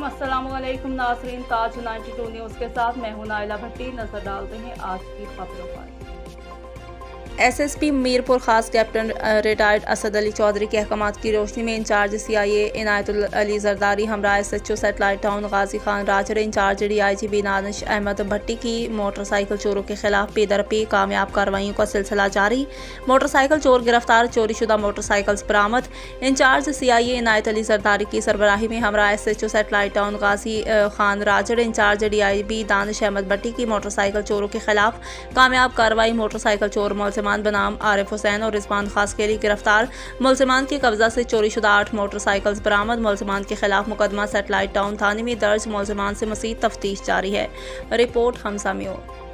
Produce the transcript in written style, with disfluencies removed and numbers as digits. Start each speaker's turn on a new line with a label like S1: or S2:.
S1: अस्सलामुअलैकुम नाज़रीन, ताज 92 न्यूज़ के साथ मैं हूं नाइला भट्टी। नजर डालते हैं आज की खबरों पर। SSP Mirpur Khas captain retired Asad Ali Chaudhry के अहकामात की रोशनी में इंचार्ज CIA इनायतुल अली जरदारी हमरा SHO satellite town Ghazi Khan Rajar incharge DIGP Danish Ahmed Bhatti की मोटरसाइकिल चोरों के खिलाफ बेदरपी कामयाब कार्रवाइयों का सिलसिला जारी। मोटरसाइकिल चोर गिरफ्तार, चोरीशुदा मोटरसाइकिल बरामद। इंचार्ज CIA इनायत अली जरदारी की सरबराही में हमरा SHO satellite town Ghazi Khan Rajar incharge DIGP Danish Ahmed Bhatti की मोटरसाइकिल चोरों के खिलाफ कामयाब कार्रवाई। मोटरसाइकिल चोर मुलजिमान बनाम आरिफ हुसैन और रिजवान खास के लिए गिरफ्तार। मुलजिमान के कब्जा से चोरीशुदा 8 मोटरसाइकिल बरामद। मुलजिमान के खिलाफ मुकदमा सैटेलाइट टाउन थाने में दर्ज। मुलजिमान से मज़ीद तफ्तीश जारी है। रिपोर्ट हमसा म्योर।